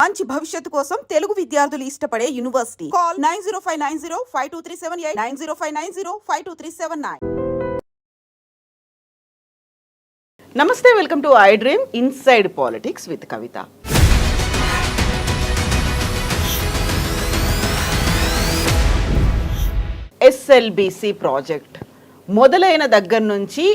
మంచి భవిష్యత్తు కోసం తెలుగు విద్యార్థులు ఇష్టపడే యూనివర్సిటీ. కాల్ 9059052378 9059052379. నమస్తే, welcome to I dream inside politics with Kavitha. SLBC project మొదలైన దగ్గర నుంచి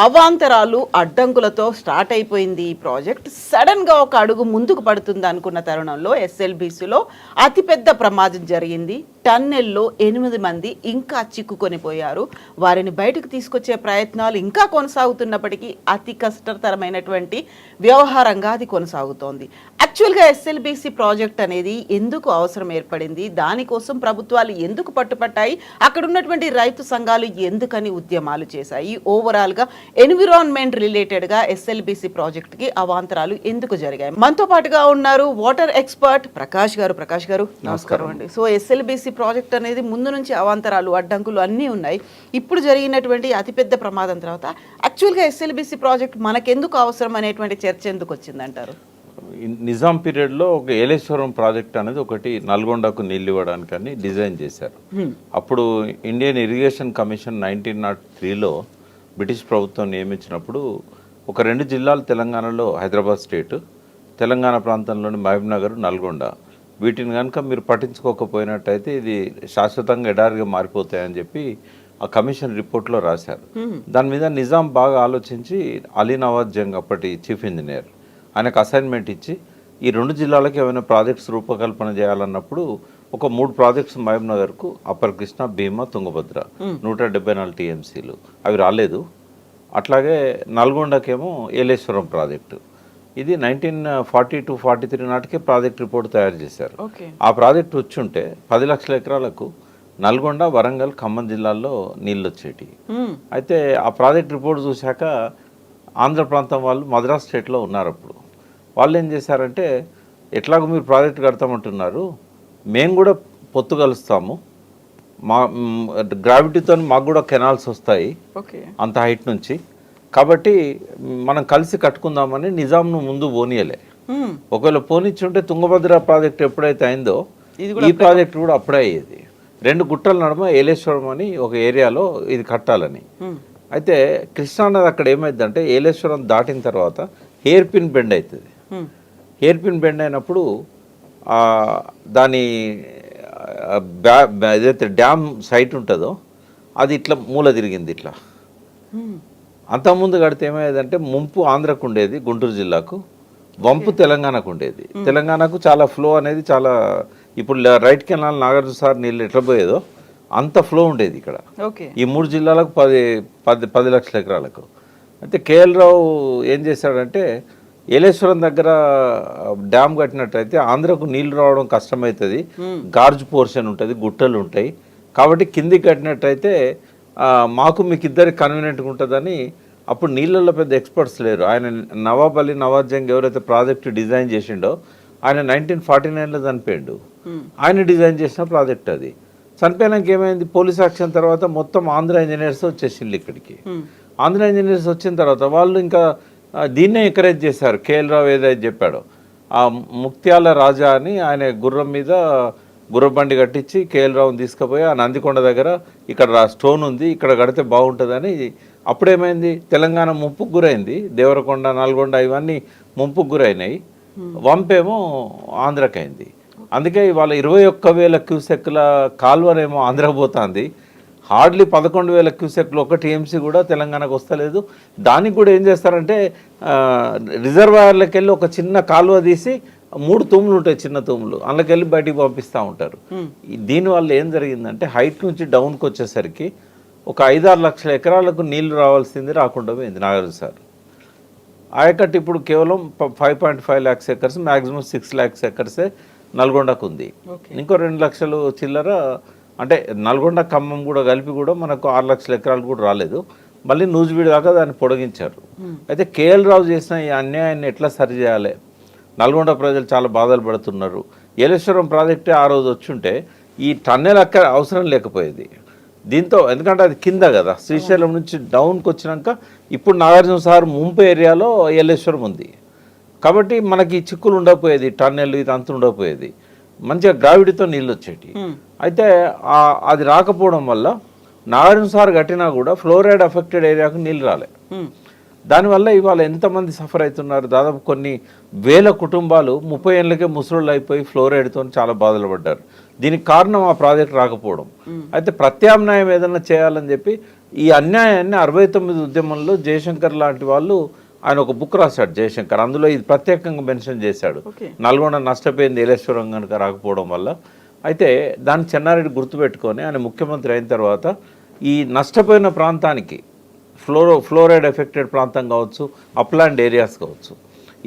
అవాంతరాలు అడ్డంకులతో స్టార్ట్ అయిపోయింది. ఈ ప్రాజెక్ట్ సడన్గా ఒక అడుగు ముందుకు పడుతుంది అనుకున్న తరుణంలో ఎస్ఎల్బిసిలో అతిపెద్ద ప్రమాదం జరిగింది. టన్నెల్లో 8 మంది ఇంకా చిక్కుకొని పోయారు. వారిని బయటకు తీసుకొచ్చే ప్రయత్నాలు ఇంకా కొనసాగుతున్నప్పటికీ అతి కష్టతరమైనటువంటి వ్యవహారంగా అది కొనసాగుతోంది. యాక్చువల్గా ఎస్ఎల్బిసి ప్రాజెక్ట్ అనేది ఎందుకు అవసరం ఏర్పడింది, దానికోసం ప్రభుత్వాలు ఎందుకు పట్టుపట్టాయి, అక్కడ ఉన్నటువంటి రైతు సంఘాలు ఎందుకని ఉద్యమాలు చేశాయి, ఓవరాల్గా ఎన్విరాన్మెంట్ రిలేటెడ్గా ఎస్ఎల్బిసి ప్రాజెక్ట్కి అవాంతరాలు ఎందుకు జరిగాయి. మనతో పాటుగా ఉన్నారు వాటర్ ఎక్స్పర్ట్ ప్రకాష్ గారు. ప్రకాష్ గారు నమస్కారం అండి. సో ఎస్ఎల్బిసి ప్రాజెక్ట్ అనేది ముందు నుంచి అవాంతరాలు అడ్డంకులు అన్నీ ఉన్నాయి. ఇప్పుడు జరిగినటువంటి అతిపెద్ద ప్రమాదం తర్వాత యాక్చువల్గా ఎస్ఎల్బిసి ప్రాజెక్ట్ మనకెందుకు అవసరం అనేటువంటి చర్చ ఎందుకు వచ్చిందంటారు? నిజాం పీరియడ్లో ఒక ఏలేశ్వరం ప్రాజెక్ట్ అనేది ఒకటి నల్గొండకు నీళ్ళు ఇవ్వడానికని డిజైన్ చేశారు. అప్పుడు ఇండియన్ ఇరిగేషన్ కమిషన్ 1903లో బ్రిటిష్ ప్రభుత్వం నియమించినప్పుడు ఒక 2 జిల్లాలు తెలంగాణలో, హైదరాబాద్ స్టేట్, తెలంగాణ ప్రాంతంలోని మహబూబ్నగర్, నల్గొండ, వీటిని కనుక మీరు పట్టించుకోకపోయినట్టయితే ఇది శాశ్వతంగా ఎడారిగా మారిపోతాయని చెప్పి ఆ కమిషన్ రిపోర్ట్లో రాశారు. దాని మీద నిజాం బాగా ఆలోచించి అలీ నవాజ్ జంగ్ అప్పటి చీఫ్ ఇంజనీర్ ఆయనకు అసైన్మెంట్ ఇచ్చి ఈ 2 జిల్లాలకు ఏమైనా ప్రాజెక్ట్స్ రూపకల్పన చేయాలన్నప్పుడు ఒక 3 ప్రాజెక్ట్స్ మహబూబ్నగర్కు, అప్పర్ కృష్ణ, భీమా, తుంగభద్ర 174 టీఎంసీలు అవి రాలేదు. అట్లాగే నల్గొండకేమో ఏలేశ్వరం ప్రాజెక్టు, ఇది 1942-43 నాటికే ప్రాజెక్ట్ రిపోర్ట్ తయారు చేశారు. ఆ ప్రాజెక్ట్ వచ్చుంటే 10 లక్షల ఎకరాలకు నల్గొండ, వరంగల్, ఖమ్మం జిల్లాల్లో నీళ్ళు వచ్చేటి. అయితే ఆ ప్రాజెక్ట్ రిపోర్ట్ చూశాక ఆంధ్ర ప్రాంతం వాళ్ళు మద్రాస్ స్టేట్లో ఉన్నారు. అప్పుడు వాళ్ళు ఏం చేశారంటే, ఎట్లాగో మీరు ప్రాజెక్ట్ కడతామంటున్నారు, మేము కూడా పొత్తు కలుస్తాము, మా గ్రావిటీతో మాకు కూడా కెనాల్స్ వస్తాయి అంత హైట్ నుంచి, కాబట్టి మనం కలిసి కట్టుకుందామని నిజాంను ముందు పోనీయలే. ఒకవేళ పోనిచ్చుంటే తుంగభద్ర ప్రాజెక్ట్ ఎప్పుడైతే అయిందో ఈ ప్రాజెక్ట్ కూడా అప్పుడే అయ్యేది. 2 గుట్టల నడుమ ఏలేశ్వరం అని ఒక ఏరియాలో ఇది కట్టాలని. అయితే కృష్ణానది అక్కడ ఏమైందంటే ఏలేశ్వరం దాటిన తర్వాత హెయిర్ పిన్ బెండ్ అవుతుంది. హెయిర్ పిన్ బెండ్ అయినప్పుడు దాని ఏదైతే డ్యామ్ సైట్ ఉంటుందో అది ఇట్లా మూల తిరిగింది. ఇట్లా అంతకుముందు కడితే ఏమయ్యేదంటే ముంపు ఆంధ్రకు ఉండేది, గుంటూరు జిల్లాకు, వంపు తెలంగాణకు ఉండేది. తెలంగాణకు చాలా ఫ్లో అనేది చాలా, ఇప్పుడు రైట్ కెనాల్ నాగార్జున సార్ నీళ్ళు ఎట్లా పోయేదో అంత ఫ్లో ఉండేది ఇక్కడ ఈ 3 జిల్లాలకు 10 లక్షల ఎకరాలకు. అయితే కేఎల్ రావు ఏం చేశాడంటే, ఏలేశ్వరం దగ్గర డ్యామ్ కట్టినట్టయితే ఆంధ్రకు నీళ్లు రావడం కష్టమవుతుంది, గార్జ్ పోర్షన్ ఉంటుంది, గుట్టలు ఉంటాయి, కాబట్టి కిందికి కట్టినట్టయితే మాకు మీకు ఇద్దరికి కన్వీనియంట్గా ఉంటుందని. అప్పుడు నీళ్ళల్లో పెద్ద ఎక్స్పర్ట్స్ లేరు. ఆయన నవాబ్ అలీ నవాజ్ జంగ్ ఎవరైతే ప్రాజెక్ట్ డిజైన్ చేసిండో ఆయన 1949లో చనిపోయిండు. ఆయన డిజైన్ చేసిన ప్రాజెక్ట్ అది. చనిపోయినాక ఏమైంది, పోలీస్ యాక్షన్ తర్వాత మొత్తం ఆంధ్ర ఇంజనీర్స్ వచ్చేసిండ్రు ఇక్కడికి. ఆంధ్ర ఇంజనీర్స్ వచ్చిన తర్వాత వాళ్ళు ఇంకా దీన్నే ఎంకరేజ్ చేశారు. కేఎల్ రావు ఏదైతే చెప్పాడో, ఆ ముక్త్యాల రాజా అని ఆయన గుర్రం మీద గుర్రబండి కట్టించి కేఎల్ రావుని తీసుకుపోయి ఆ నందికొండ దగ్గర ఇక్కడ స్టోన్ ఉంది, ఇక్కడ కడితే బాగుంటుందని. అప్పుడేమైంది, తెలంగాణ ముంపుకు గురైంది, దేవరకొండ, నల్గొండ ఇవన్నీ ముంపుకు గురైనాయి, వంపేమో ఆంధ్రకైంది. అందుకే ఇవాళ 21,000 క్యూసెక్ల కాల్వనేమో ఆంధ్రకు పోతుంది, హార్డ్లీ 11,000 క్యూసెక్లు ఒక టీఎంసీ కూడా తెలంగాణకు వస్తలేదు. దానికి కూడా ఏం చేస్తారంటే రిజర్వాయర్లకు వెళ్ళి ఒక చిన్న కాలువ తీసి 3 తూములు ఉంటాయి, చిన్న తూములు, అందులోకి వెళ్ళి బయటికి పంపిస్తూ ఉంటారు. దీనివల్ల ఏం జరిగిందంటే హైట్ నుంచి డౌన్కి వచ్చేసరికి ఒక 5-6 లక్షల ఎకరాలకు నీళ్లు రావాల్సింది రాకుండా పోయింది. నాగార్జున సార్ ఆయకట్టు ఇప్పుడు కేవలం 5.5 lakhs ఎకర్స్, మ్యాక్సిమం 6 lakhs ఎకర్సే నల్గొండకు ఉంది. ఇంకో 2 లక్షలు చిల్లర, అంటే నల్గొండ ఖమ్మం కూడా కలిపి కూడా మనకు 6 లక్షల ఎకరాలు కూడా రాలేదు. మళ్ళీ నూజివీడు దాకా దాన్ని పొడిగించారు. అయితే కేఎల్ రావు చేసిన ఈ అన్యాయాన్ని ఎట్లా సరి చేయాలి, నల్గొండ ప్రజలు చాలా బాధలు పడుతున్నారు. ఏలేశ్వరం ప్రాజెక్టే ఆ రోజు వచ్చుంటే ఈ టన్నెల్ అక్కడ అవసరం లేకపోయేది. దీంతో ఎందుకంటే అది కింద కదా, శ్రీశైలం నుంచి డౌన్కి వచ్చినాక ఇప్పుడు నాగార్జున సార్ ముంపు ఏరియాలో ఏలేశ్వరం ఉంది, కాబట్టి మనకి చిక్కులు ఉండకపోయేది, టన్నెల్ ఇది అంత ఉండకపోయేది, మంచిగా గ్రావిటీతో నీళ్ళు వచ్చేటి. అయితే అది రాకపోవడం వల్ల నాగార్జున సార్ కట్టినా కూడా ఫ్లోరైడ్ అఫెక్టెడ్ ఏరియాకు నీళ్ళు రాలే. దానివల్ల ఇవాళ ఎంతమంది సఫర్ అవుతున్నారు, దాదాపు కొన్ని వేల కుటుంబాలు 30 ఏళ్ళకే ముసలోళ్ళు అయిపోయి ఫ్లోరైడ్తో చాలా బాధలు పడ్డారు. దీనికి కారణం ఆ ప్రాజెక్ట్ రాకపోవడం. అయితే ప్రత్యామ్నాయం ఏదైనా చేయాలని చెప్పి ఈ అన్యాయాన్ని 69 ఉద్యమంలో జయశంకర్ లాంటి వాళ్ళు ఆయన ఒక బుక్ రాశాడు జయశంకర్. అందులో ఇది ప్రత్యేకంగా మెన్షన్ చేశాడు. నల్గొండ నష్టపోయింది ఏలేశ్వరం కనుక రాకపోవడం వల్ల. అయితే దాన్ని చెన్నారెడ్డి గుర్తుపెట్టుకొని ఆయన ముఖ్యమంత్రి అయిన తర్వాత ఈ నష్టపోయిన ప్రాంతానికి ఫ్లోరైడ్ ఎఫెక్టెడ్ ప్రాంతం కావచ్చు, అప్లాండ్ ఏరియాస్ కావచ్చు,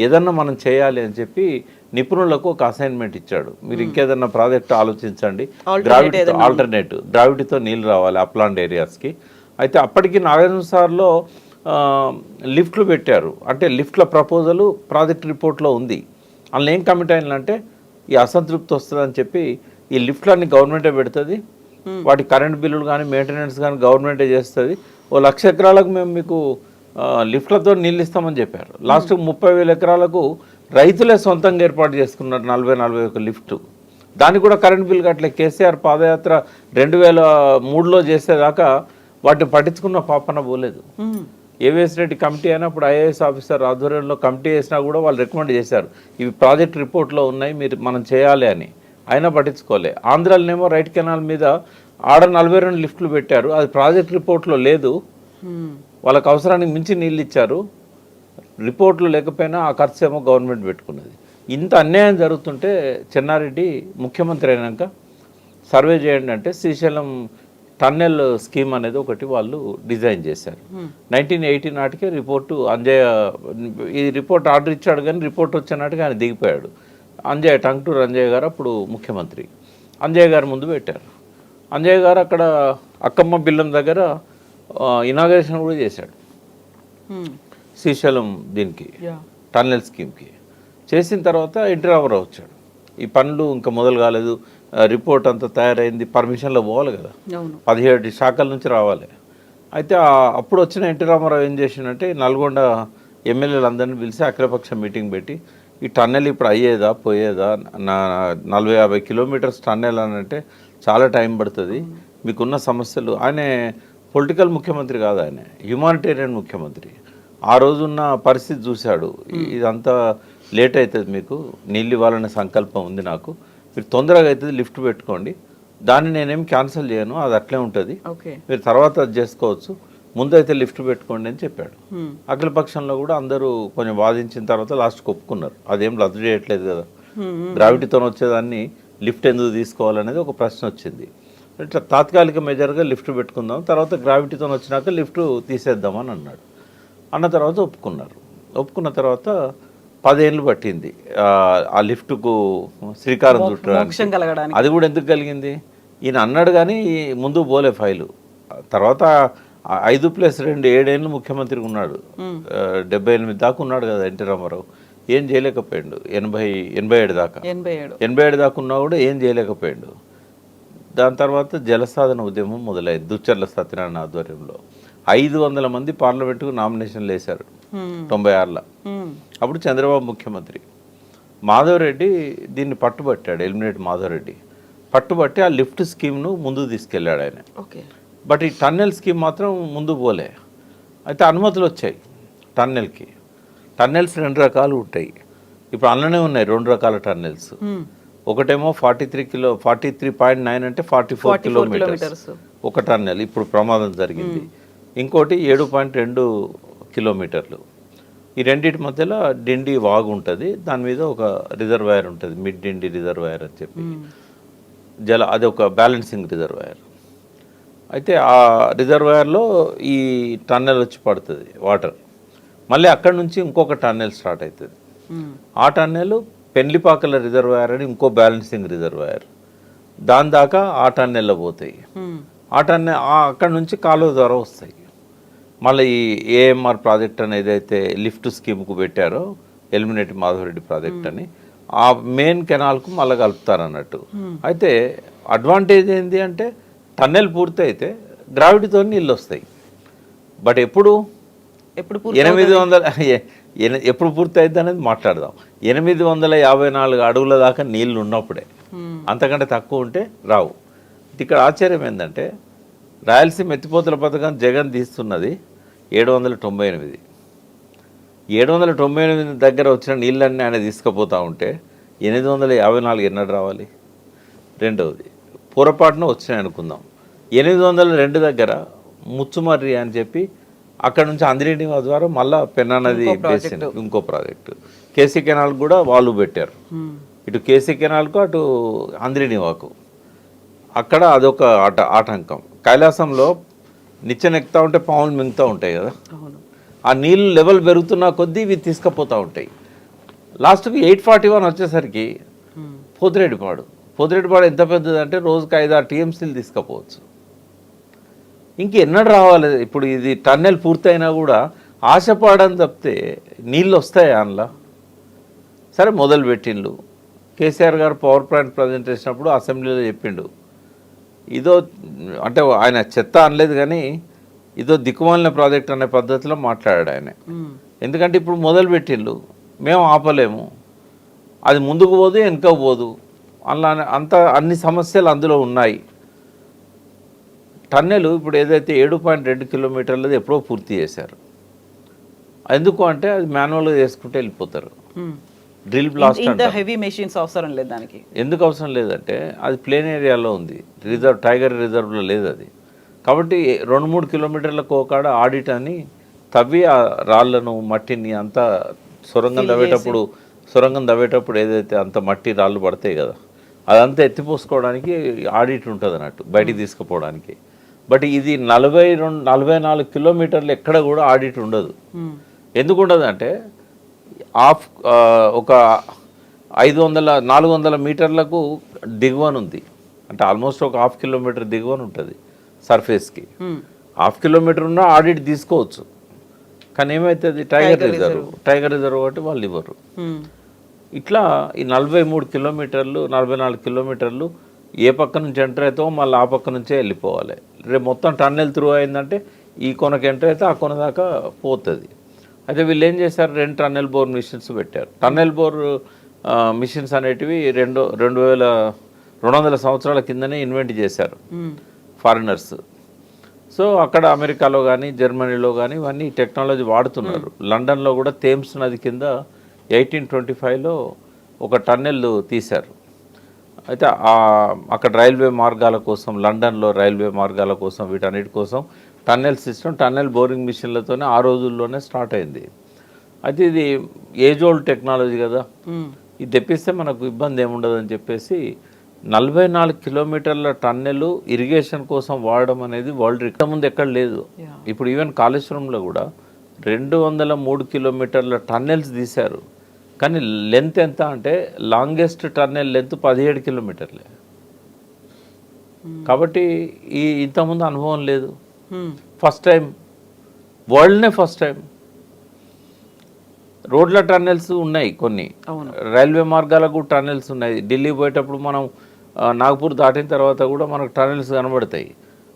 ఏదన్నా మనం చేయాలి అని చెప్పి నిపుణులకు ఒక అసైన్మెంట్ ఇచ్చాడు. మీరు ఇంకేదన్నా ప్రాజెక్ట్ ఆలోచించండి, గ్రావిటీతో నీళ్ళు రావాలి అప్లాండ్ ఏరియాస్కి. అయితే అప్పటికి నాగార్జున సార్లో లిఫ్ట్లు పెట్టారు. అంటే లిఫ్ట్ల ప్రపోజలు ప్రాజెక్ట్ రిపోర్ట్లో ఉంది. అందులో ఏం కమిట్ అయినంటే ఈ అసంతృప్తి వస్తుందని చెప్పి ఈ లిఫ్ట్లన్నీ గవర్నమెంటే పెడుతుంది, వాటి కరెంట్ బిల్లులు కానీ మెయింటెనెన్స్ కానీ గవర్నమెంటే చేస్తుంది. 1,00,000 ఎకరాలకు మేము మీకు లిఫ్ట్లతో నీళ్ళు ఇస్తామని చెప్పారు. లాస్ట్ 30,000 ఎకరాలకు రైతులే సొంతంగా ఏర్పాటు చేసుకున్నారు 40-41 లిఫ్ట్. దానికి కూడా కరెంట్ బిల్ కట్టలే. కేసీఆర్ పాదయాత్ర 2003లో చేసేదాకా వాటిని పట్టించుకున్న పాపన పోలేదు. ఏవిఎస్ రెడ్డి కమిటీ అయినప్పుడు ఐఏఎస్ ఆఫీసర్ ఆధ్వర్యంలో కమిటీ వేసినా కూడా వాళ్ళు రికమెండ్ చేశారు, ఇవి ప్రాజెక్ట్ రిపోర్ట్లో ఉన్నాయి, మీరు మనం చేయాలి అని. అయినా పట్టించుకోలే. ఆంధ్రాలోనేమో రైట్ కెనాల్ మీద ఆడ 42 లిఫ్ట్లు పెట్టారు, అది ప్రాజెక్ట్ రిపోర్ట్లో లేదు. వాళ్ళకి అవసరానికి మించి నీళ్ళు ఇచ్చారు, రిపోర్ట్లు లేకపోయినా ఆ ఖర్చు ఏమో గవర్నమెంట్ పెట్టుకున్నది. ఇంత అన్యాయం జరుగుతుంటే చెన్నారెడ్డి ముఖ్యమంత్రి అయినాక సర్వే చేయండి అంటే శ్రీశైలం టన్నెల్ స్కీమ్ అనేది ఒకటి వాళ్ళు డిజైన్ చేశారు. 1980 నాటికే రిపోర్టు అంజయ్య ఈ రిపోర్ట్ ఆర్డర్ ఇచ్చాడు, కానీ రిపోర్ట్ వచ్చే నాటికి ఆయన దిగిపోయాడు. అంజయ్య టంగుటూరు అంజయ్య గారు అప్పుడు ముఖ్యమంత్రి. అంజయ్య గారు ముందు పెట్టారు. అంజయ్య గారు అక్కడ అక్కమ్మ బిల్లం దగ్గర ఇనాగరేషన్ కూడా చేశాడు శ్రీశైలం దీనికి టన్నెల్ స్కీమ్కి. చేసిన తర్వాత ఎన్టీ రామారావు వచ్చాడు. ఈ పనులు ఇంకా మొదలు కాలేదు, రిపోర్ట్ అంతా తయారైంది, పర్మిషన్లో పోవాలి కదా, 17 శాఖల నుంచి రావాలి. అయితే అప్పుడు వచ్చిన ఎన్టీ రామారావు ఏం చేసిందంటే నల్గొండ ఎమ్మెల్యేలు అందరినీ పిలిచి అఖిలపక్ష మీటింగ్ పెట్టి ఈ టన్నెల్ ఇప్పుడు అయ్యేదా పోయేదా, 40-50 కిలోమీటర్స్ టన్నెల్ అని అంటే చాలా టైం పడుతుంది, మీకున్న సమస్యలు. ఆయన పొలిటికల్ ముఖ్యమంత్రి కాదు, ఆయన హ్యుమానిటేరియన్ ముఖ్యమంత్రి. ఆ రోజున్న పరిస్థితి చూశాడు, ఇదంతా లేట్ అవుతుంది, మీకు నీళ్ళు ఇవ్వాలనే సంకల్పం ఉంది నాకు, మీరు తొందరగా అవుతుంది లిఫ్ట్ పెట్టుకోండి, దాన్ని నేనేం క్యాన్సిల్ చేయను, అది అట్లే ఉంటుంది, మీరు తర్వాత అది చేసుకోవచ్చు, ముందైతే లిఫ్ట్ పెట్టుకోండి అని చెప్పాడు. అఖిలపక్షంలో కూడా అందరూ కొంచెం వాదించిన తర్వాత లాస్ట్కి ఒప్పుకున్నారు, అదేం రద్దు చేయట్లేదు కదా, గ్రావిటీతో వచ్చేదాన్ని లిఫ్ట్ ఎందుకు తీసుకోవాలనేది ఒక ప్రశ్న వచ్చింది. ఇట్లా తాత్కాలిక మెజర్గా లిఫ్ట్ పెట్టుకుందాం, తర్వాత గ్రావిటీతో వచ్చినాక లిఫ్ట్ తీసేద్దామని అన్నాడు. అన్న తర్వాత ఒప్పుకున్నారు. ఒప్పుకున్న తర్వాత 10 ఏళ్ళు పట్టింది ఆ లిఫ్ట్కు శ్రీకారం చుట్టడానికి. అది కూడా ఎందుకు కలిగింది, ఈయన అన్నాడు కానీ ముందు పోలే ఫైలు. తర్వాత 5+2 7 ఏళ్ళు ముఖ్యమంత్రిగా ఉన్నాడు, 78 దాకా ఉన్నాడు కదా ఎన్టీ రామారావు. ఏం చేయలేకపోయాడు. 87 దాకా 87 దాకా ఉన్నా కూడా ఏం చేయలేకపోయాడు. దాని తర్వాత జలసాధన ఉద్యమం మొదలైంది దుచ్చర్ల సత్యనారాయణ ఆధ్వర్యంలో. 500 మంది పార్లమెంటుకు నామినేషన్లు వేశారు 96లో. అప్పుడు చంద్రబాబు ముఖ్యమంత్రి. మాధవరెడ్డి దీన్ని పట్టుబట్టాడు, ఎలిమినేట్ మాధవరెడ్డి పట్టుబట్టి ఆ లిఫ్ట్ స్కీమ్ను ముందుకు తీసుకెళ్ళాడు ఆయన. బట్ ఈ టన్నెల్ స్కీమ్ మాత్రం ముందు పోలే. అయితే అనుమతులు వచ్చాయి టన్నెల్కి. టన్నెల్స్ 2 రకాలు ఉంటాయి, ఇప్పుడు అందులోనే ఉన్నాయి 2 రకాల టన్నెల్స్. ఒకటేమో 43.9 అంటే 44 కిలోమీటర్స్ ఒక టన్నెల్, ఇప్పుడు ప్రమాదం జరిగింది. ఇంకోటి 7.2 కిలోమీటర్లు. ఈ రెండింటి మధ్యలో డిండి వాగు ఉంటుంది, దాని మీద ఒక రిజర్వాయర్ ఉంటుంది, మిడ్ డిండి రిజర్వాయర్ అని చెప్పి అది ఒక బ్యాలెన్సింగ్ రిజర్వాయర్. అయితే ఆ రిజర్వాయర్లో ఈ టన్నెల్ వచ్చి పడుతుంది వాటర్. మళ్ళీ అక్కడి నుంచి ఇంకొక టన్నెల్ స్టార్ట్ అవుతుంది. ఆ టన్నెల్ పెండ్లిపాకల రిజర్వాయర్ అని ఇంకో బ్యాలెన్సింగ్ రిజర్వాయర్, దాని దాకా ఆ టన్నెల్లో పోతాయి. ఆ టన్నెల్ అక్కడి నుంచి కాలువ ద్వారా వస్తాయి. మళ్ళీ ఈ ఏఎంఆర్ ప్రాజెక్ట్ అని ఏదైతే లిఫ్ట్ స్కీమ్కు పెట్టారో ఎలిమినేట్ మాధవరెడ్డి ప్రాజెక్ట్ అని, ఆ మెయిన్ కెనాల్కు మళ్ళీ కలుపుతారు అన్నట్టు. అయితే అడ్వాంటేజ్ ఏంటి అంటే టన్నెల్ పూర్తి అయితే గ్రావిటీతో నీళ్ళు వస్తాయి. బట్ ఎప్పుడు ఎప్పుడు పూర్తి అవుతుంది అనేది మాట్లాడదాం. 854 అడుగుల దాకా నీళ్లు ఉన్నప్పుడే, అంతకంటే తక్కువ ఉంటే రావు. ఇక్కడ ఆశ్చర్యం ఏంటంటే రాయలసీమ ఎత్తిపోతల పథకం జగన్ తీస్తున్నది 798. 798 దగ్గర వచ్చిన నీళ్ళన్నీ ఆయన తీసుకుపోతూ ఉంటే 854 ఎన్నడు రావాలి? రెండవది పొరపాటున వచ్చినాయి అనుకుందాం, 802 దగ్గర ముచ్చుమర్రి అని చెప్పి అక్కడ నుంచి అందిరెడ్డి ద్వారా మళ్ళీ పెన్నా నది బేసిన్ ఇంకో ప్రాజెక్టు, కేసీ కెనాల్ కూడా వాళ్ళు పెట్టారు. ఇటు కేసీ కెనాల్కు అటు అందిరెడ్డి వాకు, అక్కడ అదొక ఆటంకం. కైలాసంలో నిచ్చెనెక్కుతూ ఉంటే పాములు మింగుతూ ఉంటాయి కదా, ఆ నీళ్ళు లెవెల్ పెరుగుతున్న కొద్దీ ఇవి తీసుకుపోతూ ఉంటాయి. లాస్ట్కి 841 వచ్చేసరికి పోతిరెడ్డిపాడు ఎంత పెద్దది అంటే రోజుకి 5-6 టీఎంసీలు తీసుకుపోవచ్చు. ఇంకెన్నడు రావాలి? ఇప్పుడు ఇది టన్నెల్ పూర్తయినా కూడా ఆశపడని తప్పితే నీళ్ళు వస్తాయి అందులో. సరే మొదలు పెట్టిండు. కేసీఆర్ గారు పవర్ ప్లాంట్ ప్రజెంట్ చేసినప్పుడు అసెంబ్లీలో చెప్పిండు, ఇదో అంటే ఆయన చెత్త అనలేదు కానీ ఇదో దిక్కుమాలిన ప్రాజెక్ట్ అనే పద్ధతిలో మాట్లాడాడు ఆయన. ఎందుకంటే ఇప్పుడు మొదలు పెట్టిండు, మేము ఆపలేము, అది ముందుకు పోదు వెనుకకు పోదు, అలా అన్ని సమస్యలు అందులో ఉన్నాయి. టన్నెలు ఇప్పుడు ఏదైతే 7.2 కిలోమీటర్లది ఎప్పుడో పూర్తి చేశారు. ఎందుకు అంటే అది మాన్యువల్గా చేసుకుంటే వెళ్ళిపోతారు. డ్రిల్ బ్లాస్ట్ హెవీ మెషిన్స్ అవసరం లేదు దానికి. ఎందుకు అవసరం లేదంటే అది ప్లేన్ ఏరియాలో ఉంది, టైగర్ రిజర్వ్లో లేదు అది. కాబట్టి 2-3 కిలోమీటర్లకు ఒకడ ఆడిట్ అని తవ్వి ఆ రాళ్లను మట్టిని అంతా సొరంగం తవ్వేటప్పుడు ఏదైతే అంత మట్టి రాళ్ళు పడతాయి కదా, అదంతా ఎత్తిపోసుకోవడానికి ఆడిట్ ఉంటుంది అన్నట్టు, బయటికి తీసుకుపోవడానికి. బట్ ఇది 44 కిలోమీటర్లు ఎక్కడ కూడా ఆడిట్ ఉండదు. ఎందుకు ఉండదు అంటే ఒక 400 మీటర్లకు దిగువన ఉంది, అంటే ఆల్మోస్ట్ ఒక 1/2 కిలోమీటర్ దిగువన ఉంటుంది సర్ఫేస్కి. 1/2 కిలోమీటర్ ఉన్నా ఆడిట్ తీసుకోవచ్చు. కానీ ఏమవుతుంది, టైగర్ రిజర్వ్ కాబట్టి వాళ్ళు ఇవ్వరు. ఇట్లా ఈ 43 కిలోమీటర్లు 44 కిలోమీటర్లు ఏ పక్క నుంచి ఎంటర్ అవుతావో మళ్ళీ ఆ పక్క నుంచే వెళ్ళిపోవాలి. రేపు మొత్తం టన్నెల్ త్రూ అయిందంటే ఈ కొనకు ఎంటర్ అయితే ఆ కొన దాకా పోతుంది. అయితే వీళ్ళు ఏం చేశారు, 2 టన్నెల్ బోర్ మిషన్స్ పెట్టారు. టన్నెల్ బోర్ మిషన్స్ అనేటివి 200 సంవత్సరాల కిందనే ఇన్వెంట్ చేశారు ఫారినర్స్. సో అక్కడ అమెరికాలో కానీ జర్మనీలో కానీ ఇవన్నీ టెక్నాలజీ వాడుతున్నారు. లండన్లో కూడా థేమ్స్ నది కింద 1825లో ఒక టన్నెల్ తీశారు. అయితే అక్కడ రైల్వే మార్గాల కోసం, లండన్లో రైల్వే మార్గాల కోసం, వీటన్నిటి కోసం టన్నెల్ సిస్టమ్, టన్నెల్ బోరింగ్ మిషన్లతోనే ఆ రోజుల్లోనే స్టార్ట్ అయింది. అయితే ఇది ఏజ్ ఓల్డ్ టెక్నాలజీ కదా, ఇది తెప్పిస్తే మనకు ఇబ్బంది ఏముండదు అని చెప్పేసి 44 కిలోమీటర్ల టన్నెల్ ఇరిగేషన్ కోసం వాడడం అనేది వరల్డ్ రికార్డ్ ముందు ఎక్కడ లేదు. ఇప్పుడు ఈవెన్ కాళేశ్వరంలో కూడా 203 కిలోమీటర్ల టన్నెల్స్ తీశారు. కానీ లెంత్ ఎంత అంటే లాంగెస్ట్ టన్నెల్ లెంత్ 17 కిలోమీటర్లే. కాబట్టి ఇంతకుముందు అనుభవం లేదు, ఫస్ట్ టైం, వరల్డ్నే ఫస్ట్ టైం. రోడ్ల టన్నెల్స్ ఉన్నాయి కొన్ని, రైల్వే మార్గాలకు టన్నెల్స్ ఉన్నాయి. ఢిల్లీ పోయేటప్పుడు మనం నాగపూర్ దాటిన తర్వాత కూడా మనకు టన్నెల్స్ కనబడతాయి.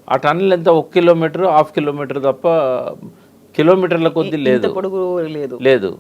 ఆ టన్నెల్ ఎంత 1 కిలోమీటర్ 1/2 కిలోమీటర్ తప్ప కిలోమీటర్ల కొద్ది లేదు.